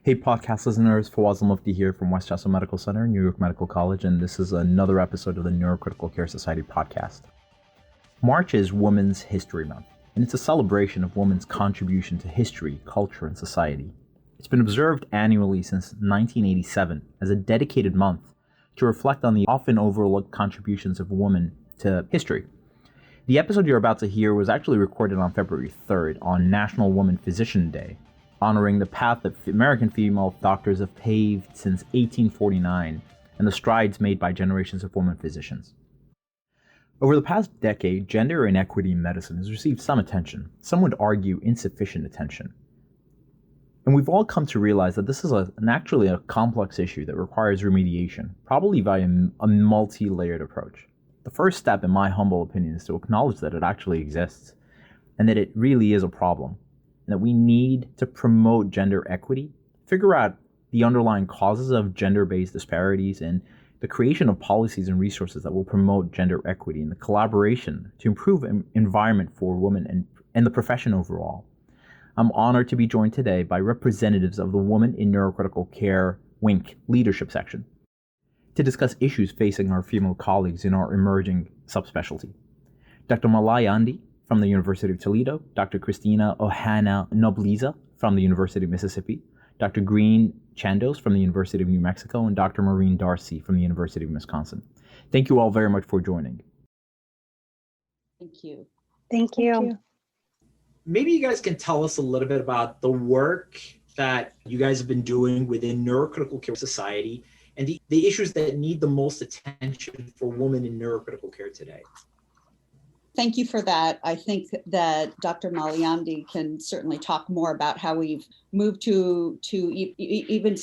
Hey podcast listeners, Fawaz Al-Mufti here from Westchester Medical Center, New York Medical College, and this is another episode of the Neurocritical Care Society podcast. March is Women's History Month, and it's a celebration of women's contribution to history, culture, and society. It's been observed annually since 1987 as a dedicated month to reflect on the often overlooked contributions of women to history. The episode you're about to hear was actually recorded on February 3rd on National Woman Physician Day, honoring the path that American female doctors have paved since 1849 and the strides made by generations of women physicians. Over the past decade, gender inequity in medicine has received some attention. Some would argue insufficient attention. And we've all come to realize that this is actually a complex issue that requires remediation, probably via a multi-layered approach. The first step, in my humble opinion, is to acknowledge that it actually exists and that it really is a problem, and that we need to promote gender equity, figure out the underlying causes of gender-based disparities, and the creation of policies and resources that will promote gender equity and the collaboration to improve environment for women and the profession overall. I'm honored to be joined today by representatives of the Women in Neurocritical Care WINC leadership section to discuss issues facing our female colleagues in our emerging subspecialty. Dr. Malayandi from the University of Toledo, Dr. Christina Ohana Nobliza from the University of Mississippi, Dr. Green Chandos from the University of New Mexico, and Dr. Maureen Darcy from the University of Wisconsin. Thank you all very much for joining. Thank you. Thank you. Maybe you guys can tell us a little bit about the work that you guys have been doing within Neurocritical Care Society and the issues that need the most attention for women in neurocritical care today. Thank you for that. I think that Dr. Malayandi can certainly talk more about how we've moved to even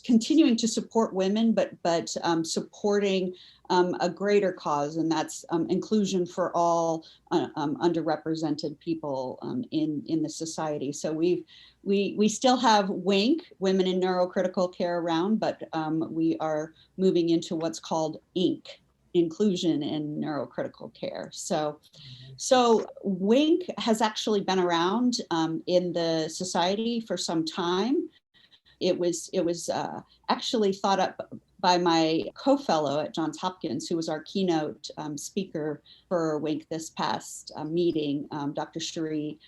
continuing to support women, but supporting a greater cause, and that's inclusion for all underrepresented people in the society. So we still have WINC, Women in Neurocritical Care, around, but we are moving into what's called INC, Inclusion in Neurocritical Care. So WINC has actually been around in the society for some time. It was actually thought up by my co-fellow at Johns Hopkins, who was our keynote speaker for WINC this past meeting, Dr. Cherie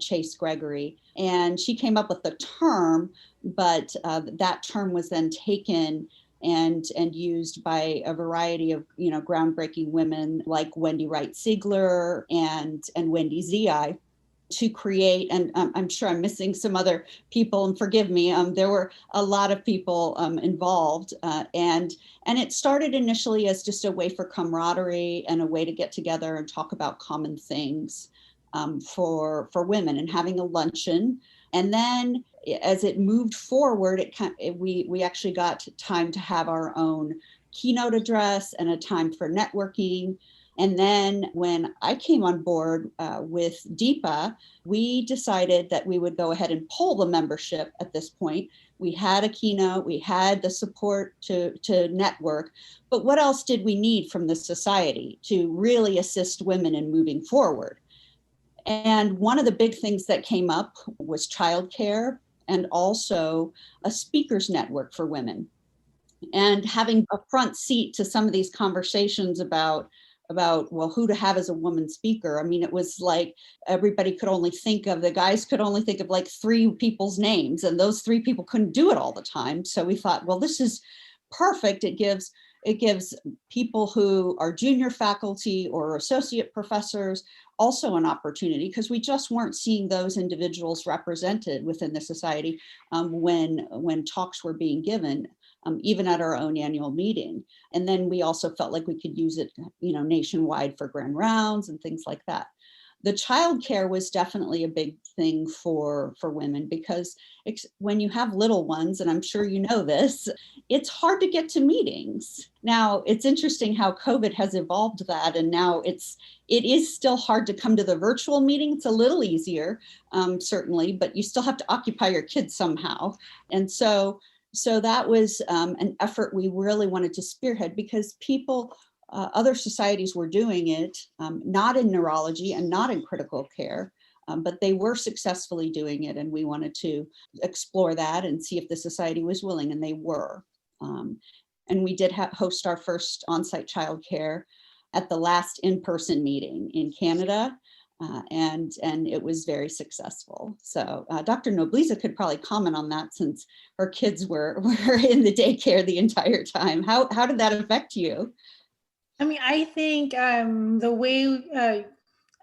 Chase Gregory. And she came up with the term, but that term was then taken and used by a variety of groundbreaking women like Wendy Wright Ziegler and Wendy Zi to create, and I'm sure I'm missing some other people, and forgive me, there were a lot of people involved, and it started initially as just a way for camaraderie and a way to get together and talk about common things for women, and having a luncheon. And then as it moved forward, we actually got time to have our own keynote address and a time for networking. And then when I came on board with DEPA, we decided that we would go ahead and poll the membership at this point. We had a keynote, we had the support to network, but what else did we need from the society to really assist women in moving forward? And one of the big things that came up was childcare and also a speakers network for women. And having a front seat to some of these conversations about well, who to have as a woman speaker. I mean, it was like everybody could only think of, the guys could only think of like 3 people's names, and those 3 people couldn't do it all the time. So we thought, well, this is perfect. It gives people who are junior faculty or associate professors also an opportunity, because we just weren't seeing those individuals represented within the society when talks were being given, even at our own annual meeting. And then we also felt like we could use it, nationwide for grand rounds and things like that. The childcare was definitely a big thing for women, because when you have little ones, and I'm sure you know this, it's hard to get to meetings. Now, it's interesting how COVID has evolved that, and now it is still hard to come to the virtual meeting. It's a little easier, certainly, but you still have to occupy your kids somehow. And so that was an effort we really wanted to spearhead, because other societies were doing it, not in neurology and not in critical care, but they were successfully doing it. And we wanted to explore that and see if the society was willing, and they were. And we did host our first on-site childcare at the last in-person meeting in Canada. And it was very successful. So Dr. Nobleza could probably comment on that, since her kids were in the daycare the entire time. How did that affect you? I mean, I think the way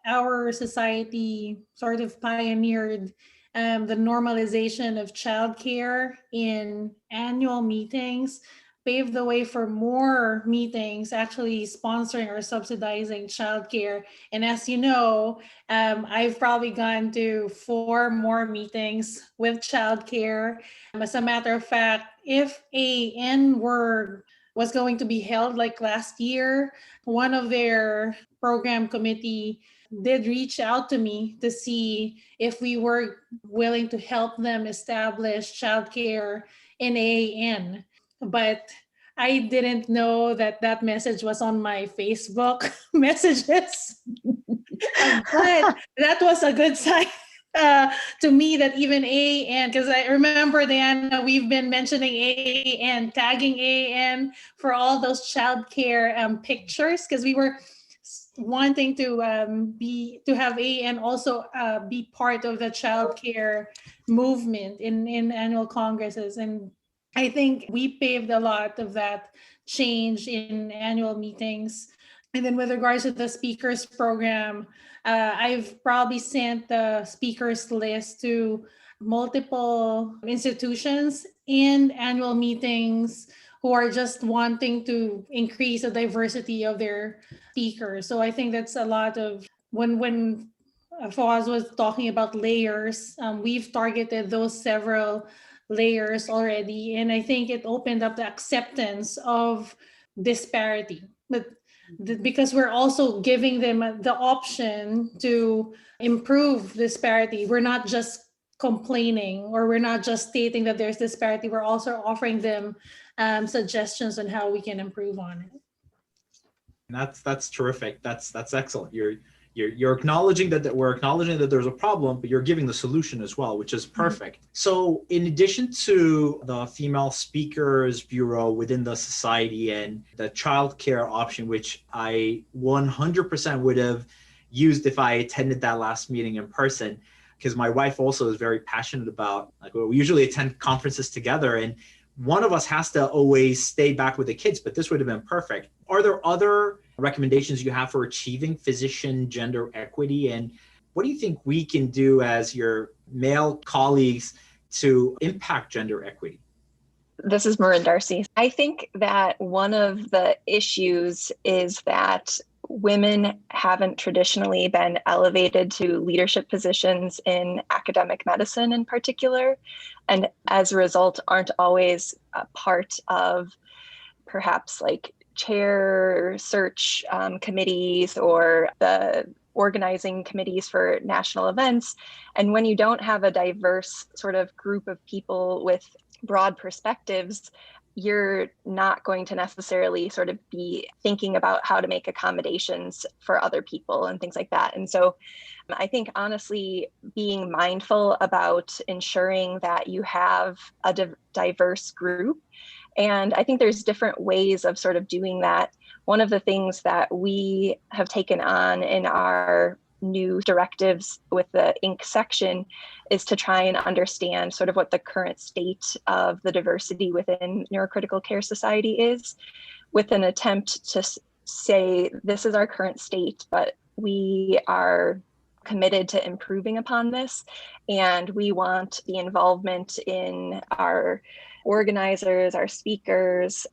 our society sort of pioneered the normalization of childcare in annual meetings paved the way for more meetings actually sponsoring or subsidizing childcare. And as you know, I've probably gone to 4 more meetings with childcare. As a matter of fact, if a N-word was going to be held like last year, one of their program committee did reach out to me to see if we were willing to help them establish childcare in AAN. But I didn't know that message was on my Facebook messages. But that was a good sign to me, that even AAN, because I remember, Diana, we've been mentioning AAN, tagging AAN for all those childcare pictures, because we were wanting to have AAN also be part of the childcare movement in annual congresses. And I think we paved a lot of that change in annual meetings. And then with regards to the speakers program, I've probably sent the speakers list to multiple institutions in annual meetings who are just wanting to increase the diversity of their speakers. So I think that's a lot of when Fawaz was talking about layers, we've targeted those several layers already. And I think it opened up the acceptance of disparity. But because we're also giving them the option to improve disparity. We're not just complaining, or we're not just stating that there's disparity. We're also offering them suggestions on how we can improve on it. That's terrific. That's excellent. You're acknowledging that we're acknowledging that there's a problem, but you're giving the solution as well, which is perfect. Mm-hmm. So in addition to the Female Speakers Bureau within the society and the childcare option, which I 100% would have used if I attended that last meeting in person, because my wife also is very passionate about, like, we usually attend conferences together, and one of us has to always stay back with the kids, but this would have been perfect. Are there other recommendations you have for achieving physician gender equity? And what do you think we can do as your male colleagues to impact gender equity? This is Marin Darcy. I think that one of the issues is that women haven't traditionally been elevated to leadership positions in academic medicine in particular, and as a result aren't always a part of perhaps like chair search committees or the organizing committees for national events. And when you don't have a diverse sort of group of people with broad perspectives, you're not going to necessarily sort of be thinking about how to make accommodations for other people and things like that. And so I think honestly, being mindful about ensuring that you have a diverse group. And I think there's different ways of sort of doing that. One of the things that we have taken on in our new directives with the Inc. section is to try and understand sort of what the current state of the diversity within Neurocritical Care Society is, with an attempt to say, this is our current state, but we are committed to improving upon this. And we want the involvement in our organizers, our speakers,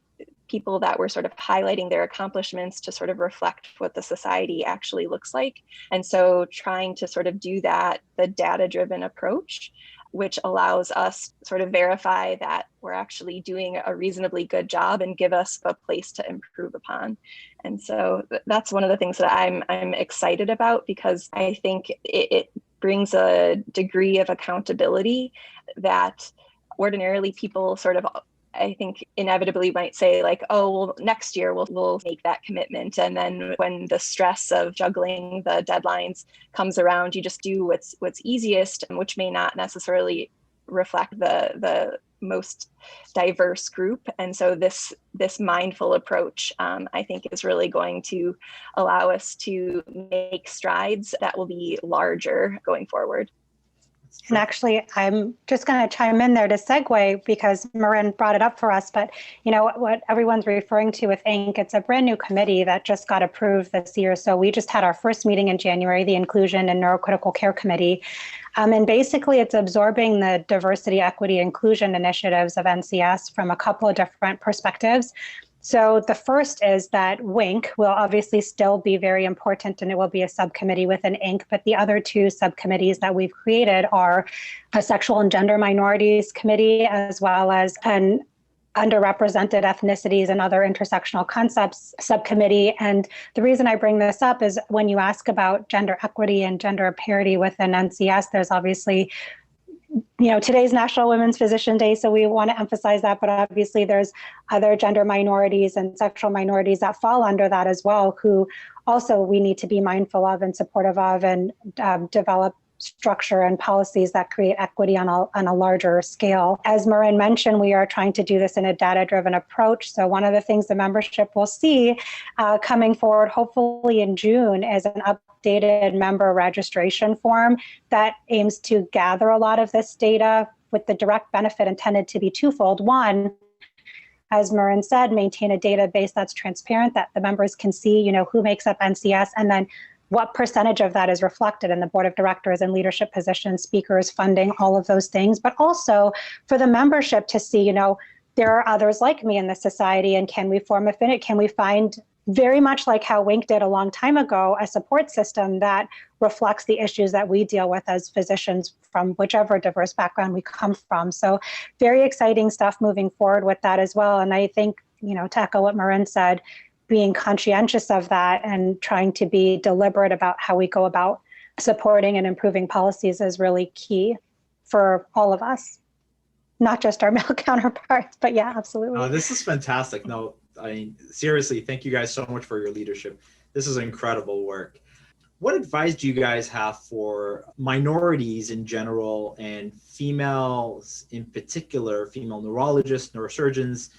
people that were sort of highlighting their accomplishments to sort of reflect what the society actually looks like. And so trying to sort of do that, the data-driven approach, which allows us sort of verify that we're actually doing a reasonably good job and give us a place to improve upon. And so that's one of the things that I'm excited about, because I think it brings a degree of accountability that ordinarily people sort of, I think, inevitably might say like, oh, well, next year we'll make that commitment. And then when the stress of juggling the deadlines comes around, you just do what's easiest, which may not necessarily reflect the most diverse group. And so this mindful approach, I think, is really going to allow us to make strides that will be larger going forward. And actually, I'm just going to chime in there to segue, because Marin brought it up for us. But, you know, what everyone's referring to with INC, it's a brand new committee that just got approved this year. So we just had our first meeting in January, the Inclusion and Neurocritical Care Committee. And basically, it's absorbing the diversity, equity, inclusion initiatives of NCS from a couple of different perspectives. So the first is that WINC will obviously still be very important, and it will be a subcommittee within INC, but the other two subcommittees that we've created are a Sexual and Gender Minorities Committee, as well as an Underrepresented Ethnicities and Other Intersectional Concepts Subcommittee. And the reason I bring this up is when you ask about gender equity and gender parity within NCS, there's obviously, you know, today's National Women's Physician Day, so we want to emphasize that, but obviously there's other gender minorities and sexual minorities that fall under that as well, who also we need to be mindful of and supportive of, and develop structure and policies that create equity on a larger scale. As Marin mentioned, we are trying to do this in a data-driven approach. So one of the things the membership will see coming forward, hopefully in June, is an updated member registration form that aims to gather a lot of this data, with the direct benefit intended to be twofold. One, as Marin said, maintain a database that's transparent, that the members can see, you know, who makes up NCS, and then what percentage of that is reflected in the board of directors and leadership positions, speakers, funding, all of those things. But also for the membership to see, you know, there are others like me in the society, and can we form affinity? Can we find, very much like how WINC did a long time ago, a support system that reflects the issues that we deal with as physicians from whichever diverse background we come from. So very exciting stuff moving forward with that as well. And I think, you know, to echo what Marin said, being conscientious of that and trying to be deliberate about how we go about supporting and improving policies is really key for all of us, not just our male counterparts, but yeah, absolutely. This is fantastic. No, I mean, seriously, thank you guys so much for your leadership. This is incredible work. What advice do you guys have for minorities in general and females in particular, female neurologists, neurosurgeons,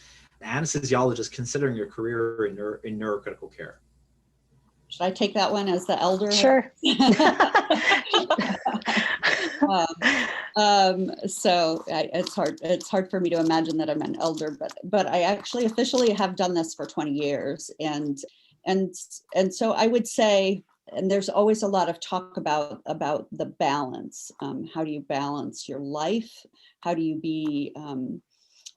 anesthesiologists considering your career in neurocritical care? Should I take that one as the elder? Sure. So it's hard for me to imagine that I'm an elder, but I actually officially have done this for 20 years. And so I would say, and there's always a lot of talk about the balance. How do you balance your life? How do you be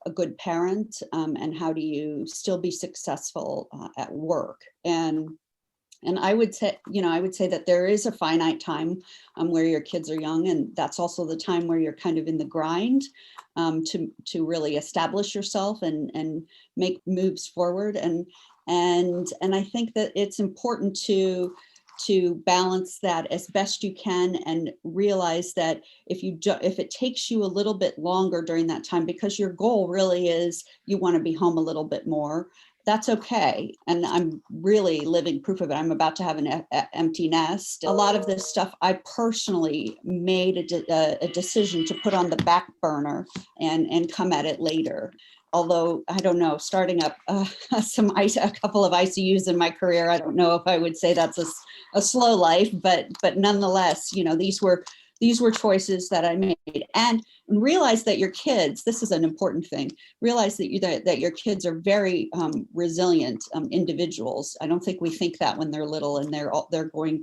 a good parent, and how do you still be successful at work? And I would say, that there is a finite time where your kids are young, and that's also the time where you're kind of in the grind to really establish yourself and make moves forward. And I think that it's important to balance that as best you can, and realize that if it takes you a little bit longer during that time, because your goal really is you want to be home a little bit more, that's okay. And I'm really living proof of it. I'm about to have an empty nest. A lot of this stuff I personally made a decision to put on the back burner and come at it later. Although, I don't know, starting up a couple of ICUs in my career, I don't know if I would say that's a slow life, but nonetheless, these were these were choices that I made. And realize that your kids, this is an important thing, realize that your kids are very resilient individuals. I don't think we think that when they're little, and they're going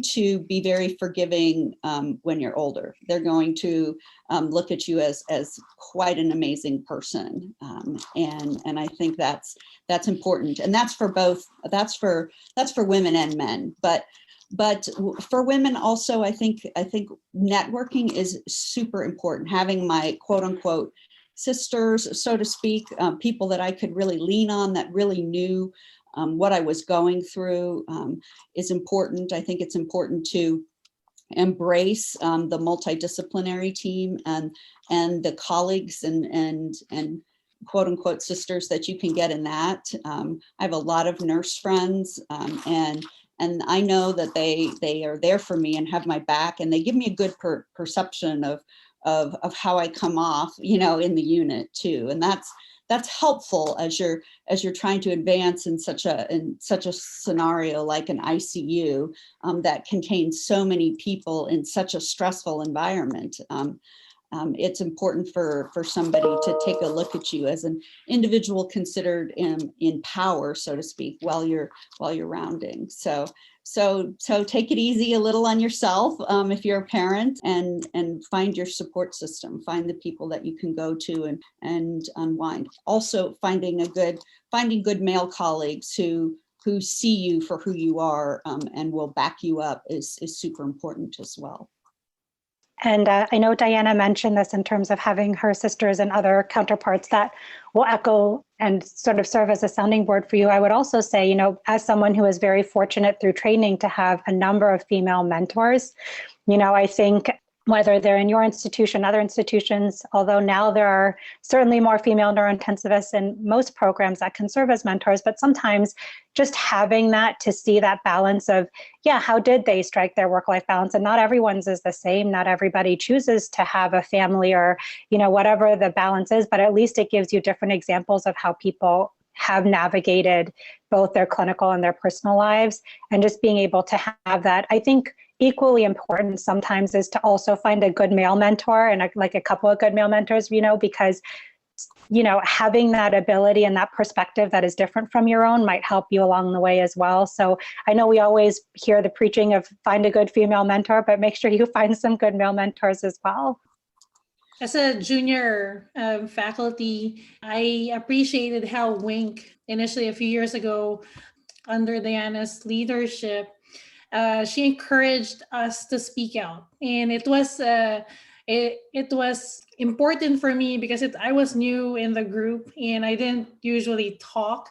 to be very forgiving when you're older. They're going to look at you as quite an amazing person, and I think that's important, and that's for women and men. But for women also, I think networking is super important. Having my quote unquote sisters, so to speak, people that I could really lean on, that really knew what I was going through, is important. I think it's important to embrace the multidisciplinary team and the colleagues and quote unquote sisters that you can get in that. I have a lot of nurse friends, and I know that they are there for me and have my back, and they give me a good perception of how I come off, in the unit too. And that's helpful as you're trying to advance in such a scenario like an ICU that contains so many people in such a stressful environment. It's important for somebody to take a look at you as an individual considered in power, so to speak, while you're rounding. So take it easy a little on yourself if you're a parent, and find your support system. Find the people that you can go to and unwind. Also finding good male colleagues who see you for who you are and will back you up is super important as well. And I know Diana mentioned this in terms of having her sisters and other counterparts that will echo and sort of serve as a sounding board for you. I would also say, as someone who is very fortunate through training to have a number of female mentors, I think whether they're in your institution, other institutions, although now there are certainly more female neurointensivists in most programs that can serve as mentors, but sometimes just having that to see that balance of, how did they strike their work-life balance? And not everyone's is the same. Not everybody chooses to have a family or, whatever the balance is, but at least it gives you different examples of how people have navigated both their clinical and their personal lives. And just being able to have that, I think equally important sometimes is to also find a good male mentor and a couple of good male mentors, because having that ability and that perspective that is different from your own might help you along the way as well. So I know we always hear the preaching of find a good female mentor, but make sure you find some good male mentors as well. As a junior faculty, I appreciated how WINC initially a few years ago under Diana's leadership, she encouraged us to speak out. And it was important for me because I was new in the group and I didn't usually talk,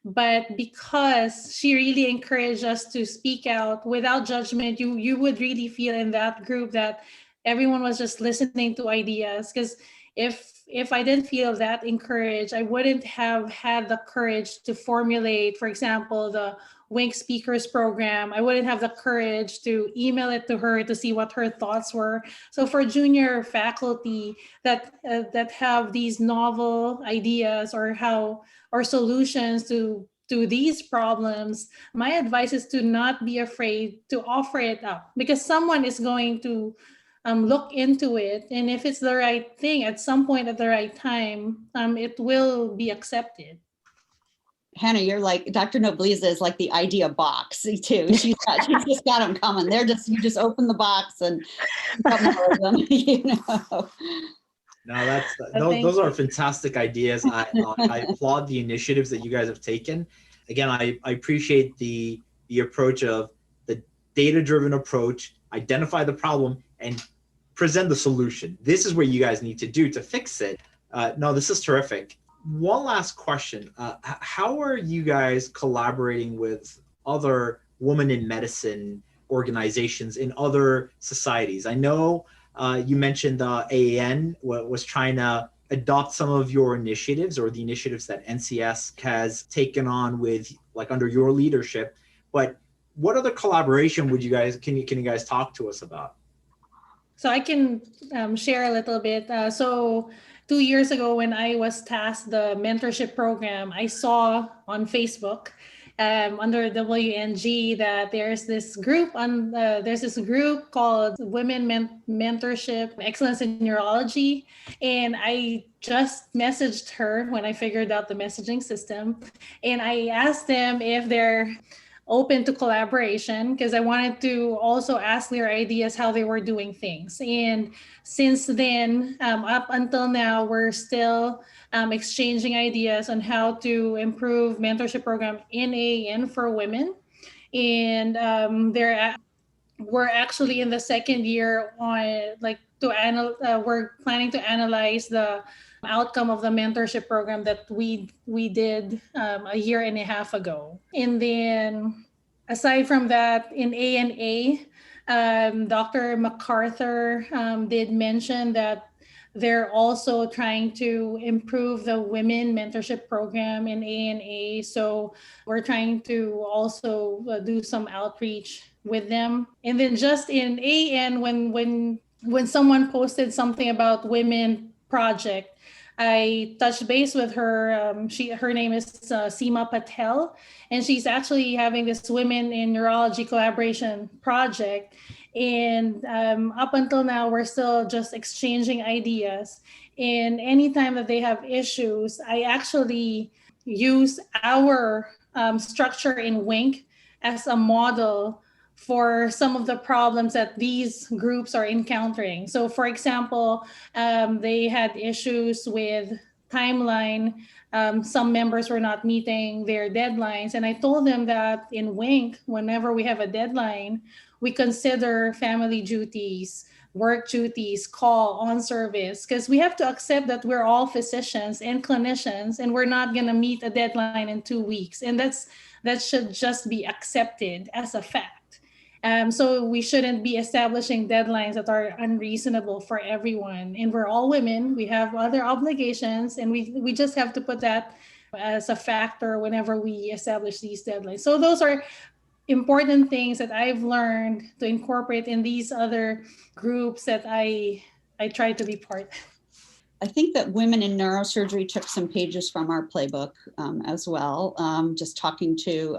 but because she really encouraged us to speak out without judgment, you would really feel in that group that everyone was just listening to ideas. Because if I didn't feel that encouraged, I wouldn't have had the courage to formulate, for example, the WINC speakers program. I wouldn't have the courage to email it to her to see what her thoughts were. So for junior faculty that have these novel ideas or solutions to these problems, my advice is to not be afraid to offer it up, because someone is going to look into it, and if it's the right thing at some point at the right time, it will be accepted. Hannah, you're like, Dr. Nobleza is like the idea box too. She's just got them coming. You just open the box and come more of them, No, those are fantastic ideas. I applaud the initiatives that you guys have taken. Again, I appreciate the approach of the data-driven approach, identify the problem, and present the solution. This is what you guys need to do to fix it. No, this is terrific. One last question. How are you guys collaborating with other women in medicine organizations in other societies? I know you mentioned AAN was trying to adopt some of your initiatives or the initiatives that NCS has taken on with under your leadership, but what other collaboration can you guys talk to us about? So I can share a little bit. So 2 years ago, when I was tasked the mentorship program, I saw on Facebook under WNG that there's this group called Women Mentorship Excellence in Neurology. And I just messaged her when I figured out the messaging system. And I asked them if they're open to collaboration, because I wanted to also ask their ideas how they were doing things. And since then, up until now, we're still exchanging ideas on how to improve mentorship program in AAN for women. And we're actually in the second year on we're planning to analyze the outcome of the mentorship program that we did a year and a half ago. And then aside from that, in ANA, Dr. MacArthur did mention that they're also trying to improve the women mentorship program in ANA. So we're trying to also do some outreach with them. And then just in AN, when someone posted something about women project, I touched base with her. Her name is Seema Patel, and she's actually having this Women in Neurology collaboration project. And up until now, we're still just exchanging ideas. And anytime that they have issues, I actually use our structure in WINC as a model for some of the problems that these groups are encountering. So for example, they had issues with timeline. Some members were not meeting their deadlines. And I told them that in WINC, whenever we have a deadline, we consider family duties, work duties, call, on service, because we have to accept that we're all physicians and clinicians, and we're not going to meet a deadline in 2 weeks. And that should just be accepted as a fact. So we shouldn't be establishing deadlines that are unreasonable for everyone. And we're all women. We have other obligations, and we just have to put that as a factor whenever we establish these deadlines. So those are important things that I've learned to incorporate in these other groups that I try to be part. I think that Women in Neurosurgery took some pages from our playbook as well. Just talking to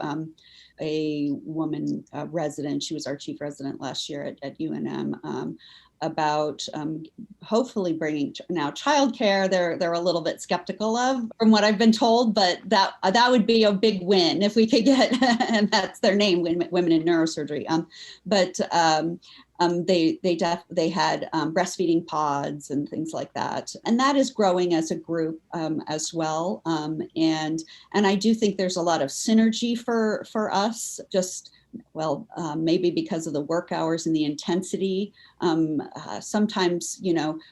a woman resident, she was our chief resident last year at UNM, about hopefully bringing now childcare. They're a little bit skeptical of, from what I've been told, but that would be a big win if we could get, and that's their name, Women in Neurosurgery. They had breastfeeding pods and things like that, and that is growing as a group as well. And I do think there's a lot of synergy for us. Just maybe because of the work hours and the intensity. Sometimes,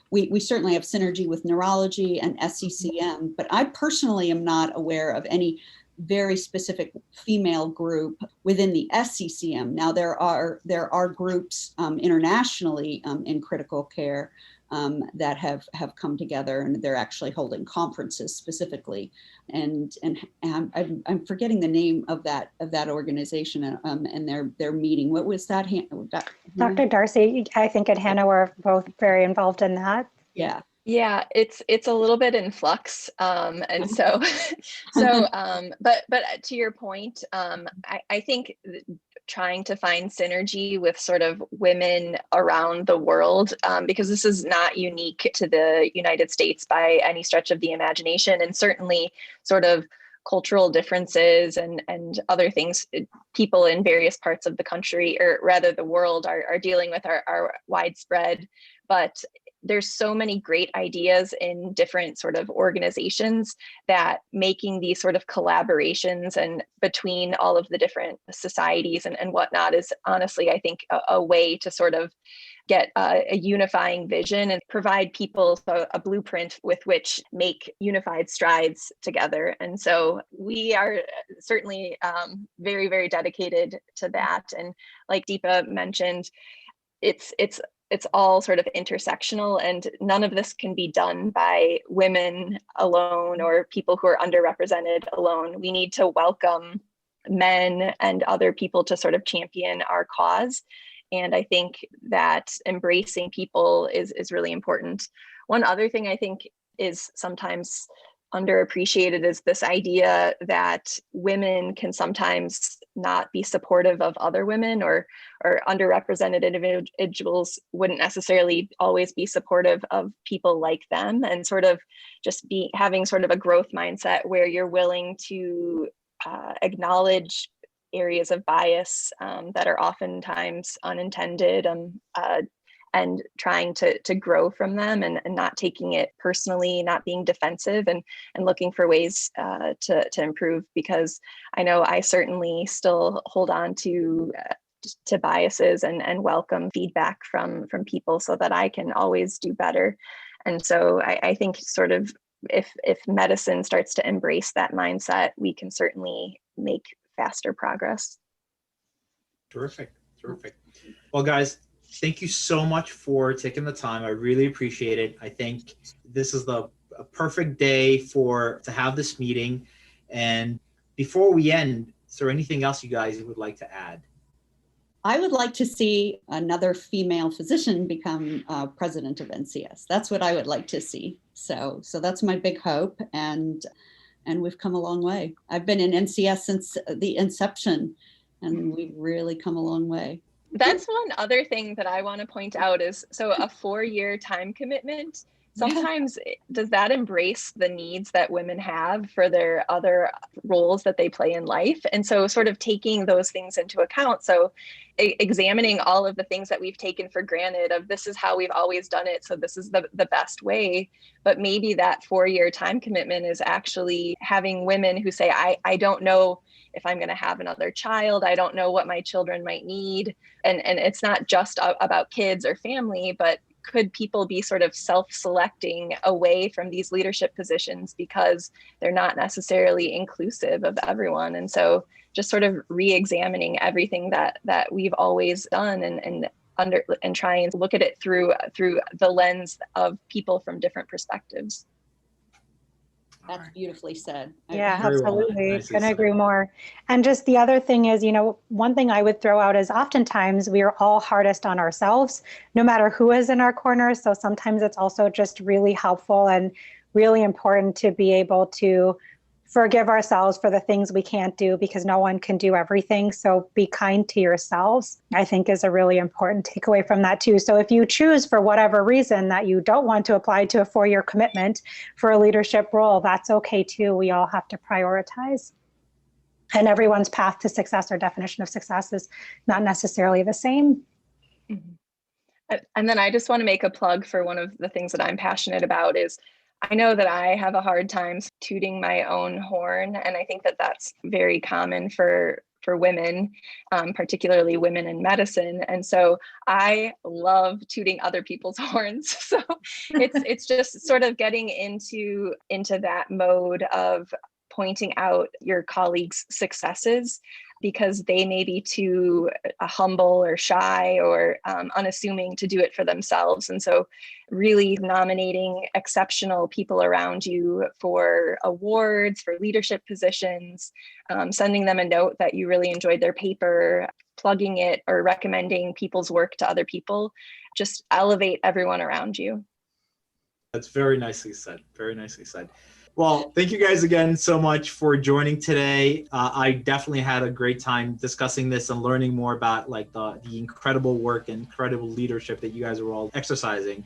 we certainly have synergy with neurology and SCCM, but I personally am not aware of any very specific female group within the SCCM. Now there are groups internationally in critical care that have come together, and they're actually holding conferences specifically. And I'm forgetting the name of that organization and their meeting. What was that? Dr. Darcy, I think, and Hannah were both very involved in that. Yeah. Yeah, it's a little bit in flux, and so but to your point, I think trying to find synergy with sort of women around the world, because this is not unique to the United States by any stretch of the imagination, and certainly sort of cultural differences and other things people in various parts of the country, or rather the world, are dealing with are widespread. But there's so many great ideas in different sort of organizations that making these sort of collaborations and between all of the different societies and whatnot is honestly, I think, a way to sort of get a unifying vision and provide people a blueprint with which make unified strides together. And so we are certainly very, very dedicated to that. And like Deepa mentioned, it's all sort of intersectional, and none of this can be done by women alone or people who are underrepresented alone. We need to welcome men and other people to sort of champion our cause. And I think that embracing people is really important. One other thing I think is sometimes underappreciated is this idea that women can sometimes not be supportive of other women, or underrepresented individuals wouldn't necessarily always be supportive of people like them, and sort of just having sort of a growth mindset where you're willing to acknowledge areas of bias that are oftentimes unintended, and trying to grow from them, and not taking it personally, not being defensive, and looking for ways to improve. Because I know I certainly still hold on to biases, and welcome feedback from people so that I can always do better. And so I think sort of if medicine starts to embrace that mindset, we can certainly make faster progress. Terrific. Well, guys, thank you so much for taking the time. I really appreciate it. I think this is a perfect day to have this meeting. And before we end, is there anything else you guys would like to add? I would like to see another female physician become president of NCS. That's what I would like to see. So that's my big hope, and we've come a long way. I've been in NCS since the inception, and we've really come a long way. That's one other thing that I want to point out is, so a 4-year time commitment, sometimes does that embrace the needs that women have for their other roles that they play in life? And so sort of taking those things into account. So examining all of the things that we've taken for granted of this is how we've always done it, so this is the best way. But maybe that 4-year time commitment is actually having women who say, I don't know if I'm going to have another child. I don't know what my children might need. And it's not just about kids or family, but could people be sort of self-selecting away from these leadership positions because they're not necessarily inclusive of everyone? And so just sort of re-examining everything that we've always done, and try and look at it through the lens of people from different perspectives. That's beautifully said. Yeah, Very well. absolutely. Nicely Couldn't said. agree more. And just the other thing is, one thing I would throw out is oftentimes we are all hardest on ourselves, no matter who is in our corner. So sometimes it's also just really helpful and really important to be able to forgive ourselves for the things we can't do, because no one can do everything. So be kind to yourselves, I think, is a really important takeaway from that too. So if you choose for whatever reason that you don't want to apply to a 4-year commitment for a leadership role, that's okay too. We all have to prioritize. And everyone's path to success or definition of success is not necessarily the same. Mm-hmm. And then I just want to make a plug for one of the things that I'm passionate about is, I know that I have a hard time tooting my own horn, and I think that that's very common for women, particularly women in medicine. And so I love tooting other people's horns. So it's just sort of getting into that mode of pointing out your colleagues' successes, because they may be too humble or shy or unassuming to do it for themselves. And so really nominating exceptional people around you for awards, for leadership positions, sending them a note that you really enjoyed their paper, plugging it or recommending people's work to other people, just elevate everyone around you. That's very nicely said. Very nicely said. Well, thank you guys again so much for joining today. I definitely had a great time discussing this and learning more about the incredible work and incredible leadership that you guys are all exercising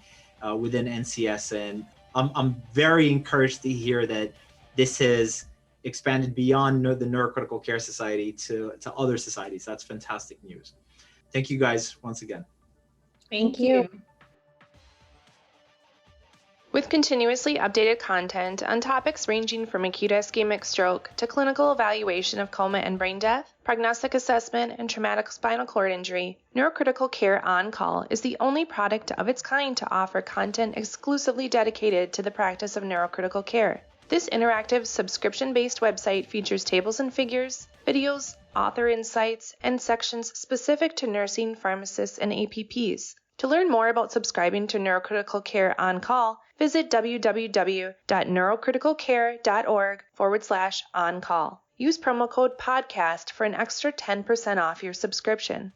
within NCS. And I'm very encouraged to hear that this has expanded beyond the Neurocritical Care Society to other societies. That's fantastic news. Thank you guys once again. Thank you. With continuously updated content on topics ranging from acute ischemic stroke to clinical evaluation of coma and brain death, prognostic assessment, and traumatic spinal cord injury, Neurocritical Care On Call is the only product of its kind to offer content exclusively dedicated to the practice of neurocritical care. This interactive, subscription-based website features tables and figures, videos, author insights, and sections specific to nursing, pharmacists, and APPs. To learn more about subscribing to Neurocritical Care On Call, visit www.neurocriticalcare.org/on-call. Use promo code PODCAST for an extra 10% off your subscription.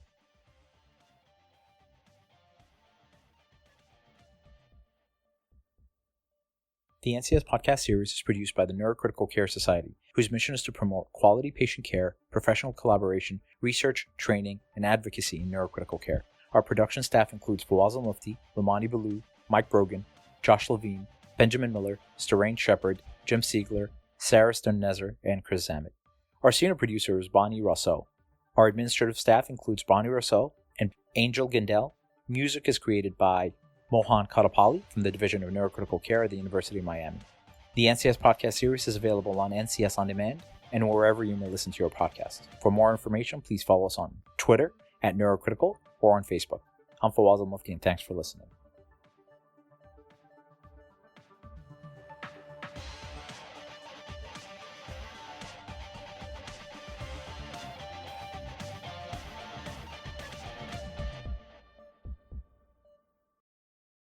The NCS podcast series is produced by the Neurocritical Care Society, whose mission is to promote quality patient care, professional collaboration, research, training, and advocacy in neurocritical care. Our production staff includes Fawaz Al-Mufti, Lamani Baloo, Mike Brogan, Josh Levine, Benjamin Miller, Sterain Shepard, Jim Siegler, Sarah Stern-Nezer, and Chris Zamet. Our senior producer is Bonnie Rousseau. Our administrative staff includes Bonnie Rousseau and Angel Gindel. Music is created by Mohan Kadapali from the Division of Neurocritical Care at the University of Miami. The NCS podcast series is available on NCS On Demand and wherever you may listen to your podcast. For more information, please follow us on Twitter @Neurocritical or on Facebook. I'm Fawaz Al-Mufti, and thanks for listening.